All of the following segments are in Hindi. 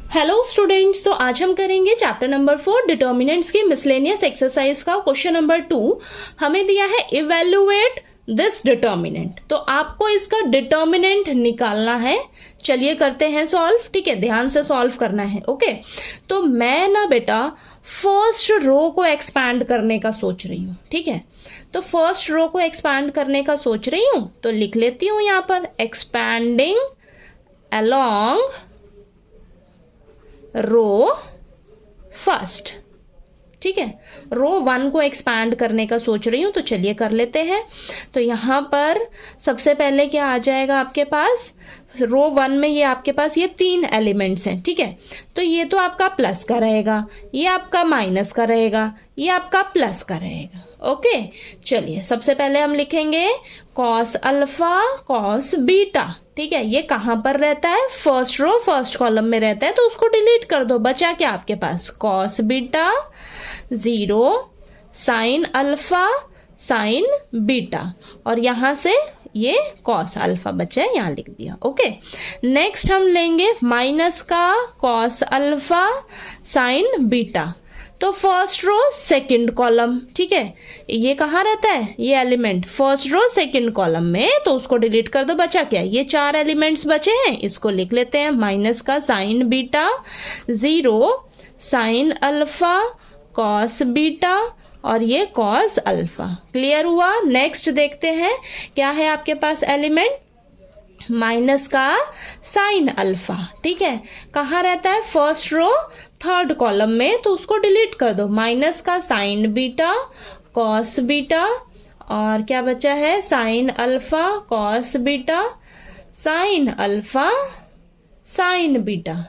हेलो स्टूडेंट्स, तो आज हम करेंगे चैप्टर नंबर 4 डिटर्मिनेंट्स की मिसलेनियस एक्सरसाइज का क्वेश्चन नंबर 2। हमें दिया है इवेल्युएट दिस डिटर्मिनेंट, तो आपको इसका डिटर्मिनेंट निकालना है। चलिए करते हैं सॉल्व। ठीक है, ध्यान से सॉल्व करना है। ओके, तो मैं ना बेटा फर्स्ट रो को एक्सपैंड करने का सोच रही हूँ। ठीक है, तो फर्स्ट रो को एक्सपैंड करने का सोच रही हूँ, तो लिख लेती हूँ यहाँ पर एक्सपैंडिंग अलोंग रो फर्स्ट। ठीक है, रो 1 को एक्सपैंड करने का सोच रही हूं, तो चलिए कर लेते हैं। तो यहां पर सबसे पहले क्या आ जाएगा आपके पास, रो 1 में ये आपके पास ये 3 एलिमेंट्स हैं। ठीक है, तो ये तो आपका प्लस का रहेगा, ये आपका माइनस का रहेगा, ये आपका प्लस का रहेगा। ओके, चलिए सबसे पहले हम लिखेंगे कॉस अल्फा कॉस बीटा। ठीक है, ये कहां पर रहता है, फर्स्ट रो फर्स्ट कॉलम में रहता है, तो उसको डिलीट कर दो। बचा क्या आपके पास, cos beta 0 sine alpha sine beta, और यहां से ये कॉस अल्फा बचा है, यहां लिख दिया। ओके, नेक्स्ट हम लेंगे माइनस का कॉस अल्फा साइन बीटा, तो फर्स्ट रो सेकंड कॉलम। ठीक है, ये कहाँ रहता है, ये element first row second column में, तो उसको डिलीट कर दो। बचा क्या, ये 4 एलिमेंट्स बचे हैं, इसको लिख लेते हैं माइनस का sign beta 0 sine alpha cos beta, और ये कॉस अल्फा। क्लियर हुआ। नेक्स्ट देखते हैं क्या है आपके पास एलिमेंट, माइनस का साइन अल्फा। ठीक है, कहाँ रहता है, फर्स्ट रो थर्ड कॉलम में, तो उसको डिलीट कर दो। माइनस का साइन बीटा कॉस बीटा, और क्या बचा है sine alpha cos beta sine alpha sine beta.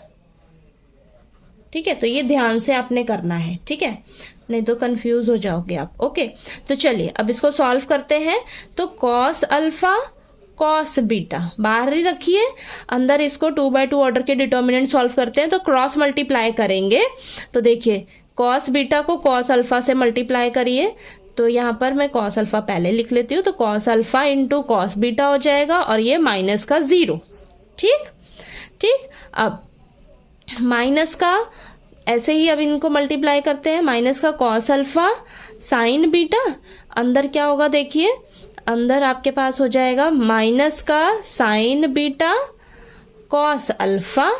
ठीक है, तो ये ध्यान से आपने करना है। ठीक है, नहीं तो कंफ्यूज हो जाओगे आप। ओके, तो चलिए अब इसको सॉल्व करते हैं। तो कॉस अल्फा कॉस बीटा बाहर ही रखिए, अंदर इसको 2/2 ऑर्डर के डिटर्मिनेंट सॉल्व करते हैं, तो क्रॉस मल्टीप्लाई करेंगे। तो देखिए कॉस बीटा को कॉस अल्फा से मल्टीप्लाई करिए, तो यहाँ पर मैं कॉस अल्फा पहले लिख लेती हूँ, तो cos alpha into cos beta हो जाएगा, और ये माइनस का 0। ठीक ठीक, अब माइनस का ऐसे ही अब इनको मल्टीप्लाई करते हैं, माइनस का कॉस अल्फा साइन बीटा, अंदर क्या होगा देखिए, अंदर आपके पास हो जाएगा माइनस का साइन बीटा कॉस अल्फा,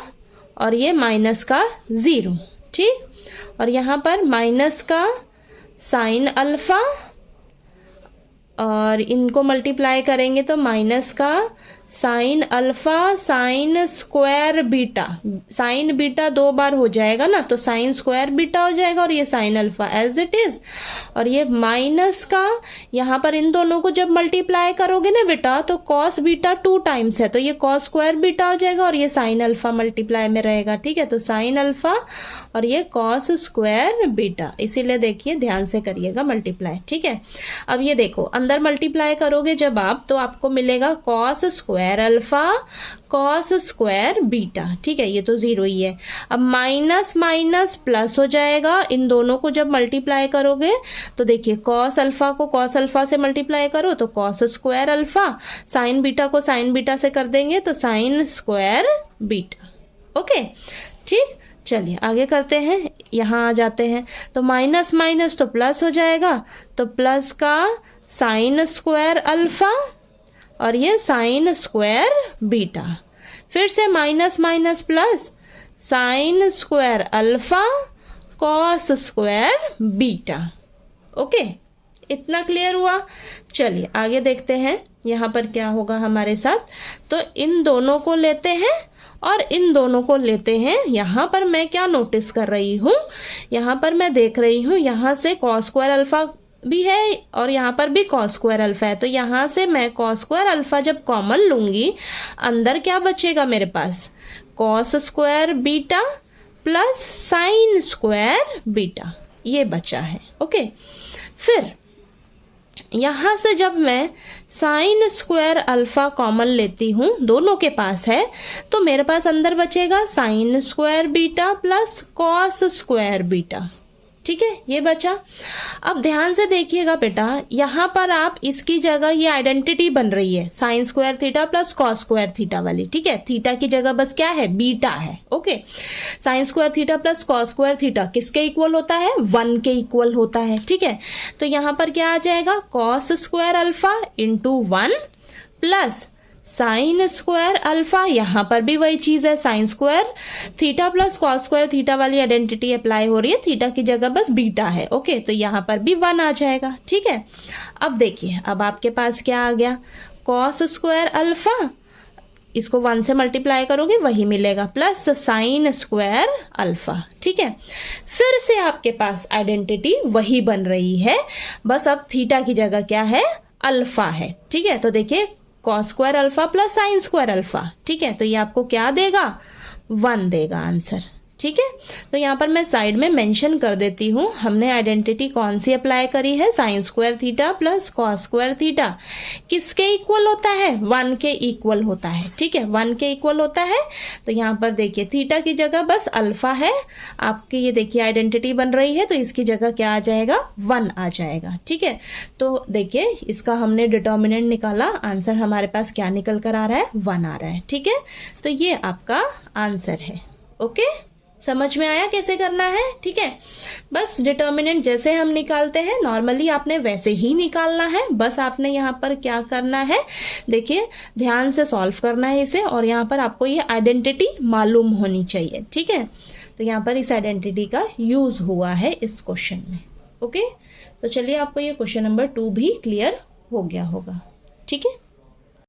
और ये माइनस का 0। ठीक, और यहाँ पर माइनस का साइन अल्फा, और इनको मल्टीप्लाई करेंगे तो माइनस का sign alpha sign square beta, sign beta 2 बार हो जाएगा ना, तो साइन स्क्वायर बीटा हो जाएगा, और ये sine alpha as it is, और ये माइनस का यहाँ पर इन दोनों को जब मल्टीप्लाई करोगे ना बेटा, तो कॉस बीटा 2 टाइम्स है, तो ये कॉस स्क्वायर बीटा हो जाएगा, और ये साइन अल्फा मल्टीप्लाई में रहेगा। ठीक है, तो साइन अल्फा और ये कॉस स्क्वायर बीटा, इसीलिए देखिए ध्यान से करिएगा मल्टीप्लाई। ठीक है, अब ये देखो अंदर मल्टीप्लाई करोगे जब आप, तो आपको मिलेगा cos square alpha cos square beta. ठीक है, ये तो 0 ही है। अब माइनस माइनस प्लस हो जाएगा, इन दोनों को जब मल्टीप्लाई करोगे, तो देखिए कॉस अल्फा को कॉस अल्फा से मल्टीप्लाई करो तो cos square alpha, sine beta को साइन बीटा से कर देंगे तो साइन स्क्वायर बीटा। ओके, ठीक, चलिए आगे करते हैं, यहाँ आ जाते हैं, तो माइनस माइनस तो प्लस हो जाएगा, तो प्लस का साइन स्क्वायर अल्फा, और ये साइन स्क्वायर बीटा, फिर से minus minus plus sine square alpha cos square beta. Okay, इतना क्लियर हुआ। चलिए आगे देखते हैं यहाँ पर क्या होगा हमारे साथ। तो इन दोनों को लेते हैं और इन दोनों को लेते हैं। यहाँ पर मैं क्या नोटिस कर रही हूँ, यहाँ पर मैं देख रही हूँ यहाँ से कॉस स्क्वायर अल्फा भी है, और यहाँ पर भी कॉस स्क्वायर अल्फा है, तो यहाँ से मैं कॉस स्क्वायर अल्फा जब कॉमन लूंगी, अंदर क्या बचेगा मेरे पास, cos square beta plus sine square beta, ये बचा है। ओके, फिर यहाँ से जब मैं साइन स्क्वायर अल्फा कॉमन लेती हूँ, दोनों के पास है, तो मेरे पास अंदर बचेगा sign square beta plus cos square beta. ठीक है, ये बचा। अब ध्यान से देखिएगा बेटा, यहाँ पर आप इसकी जगह ये आइडेंटिटी बन रही है sine square theta plus cos square theta वाली, ठीक है। थीटा की जगह बस क्या है, बीटा है, okay. Sine square theta plus cos square theta किसके इक्वल होता है, 1 के इक्वल होता है, ठीक है। तो यहाँ पर क्या आ जाएगा, cos square alpha into 1 plus sine square alpha, यहां पर भी वही चीज है, sine square theta plus cos square theta वाली आइडेंटिटी अप्लाई हो रही है, थीटा की जगह बस बीटा है, ओके। तो यहां पर भी 1 आ जाएगा, ठीक है। अब देखिए, अब आपके पास क्या आ गया, कॉस स्क्वायर अल्फा, इसको 1 से मल्टीप्लाई करोगे वही मिलेगा, प्लस साइन स्क्वायर अल्फा, ठीक है। फिर से आपके पास आइडेंटिटी वही बन रही है, बस अब थीटा की जगह क्या है, अल्फा है, ठीक है। तो देखिए, cos square alpha plus sine square alpha, ठीक है। तो ये आपको क्या देगा, 1 देगा आंसर, ठीक है। तो यहाँ पर मैं साइड में मेंशन कर देती हूँ, हमने आइडेंटिटी कौन सी अप्लाई करी है, sine square theta plus cos square theta किसके इक्वल होता है, 1 के इक्वल होता है, ठीक है, 1 के इक्वल होता है। तो यहाँ पर देखिए, थीटा की जगह बस अल्फा है आपकी, ये देखिए आइडेंटिटी बन रही है, तो इसकी जगह क्या आ जाएगा, 1 आ जाएगा, ठीक है। तो देखिए, इसका हमने डिटर्मिनेंट निकाला, आंसर हमारे पास क्या निकल कर आ रहा है, 1 आ रहा है, ठीक है। तो ये आपका आंसर है, ओके। समझ में आया कैसे करना है, ठीक है। बस डिटर्मिनेंट जैसे हम निकालते हैं नॉर्मली आपने वैसे ही निकालना है, बस आपने यहाँ पर क्या करना है, देखिए ध्यान से सॉल्व करना है इसे, और यहाँ पर आपको ये आइडेंटिटी मालूम होनी चाहिए, ठीक है। तो यहाँ पर इस आइडेंटिटी का यूज हुआ है इस क्वेश्चन में, ओके। तो चलिए, आपको ये क्वेश्चन नंबर 2 भी क्लियर हो गया होगा, ठीक है।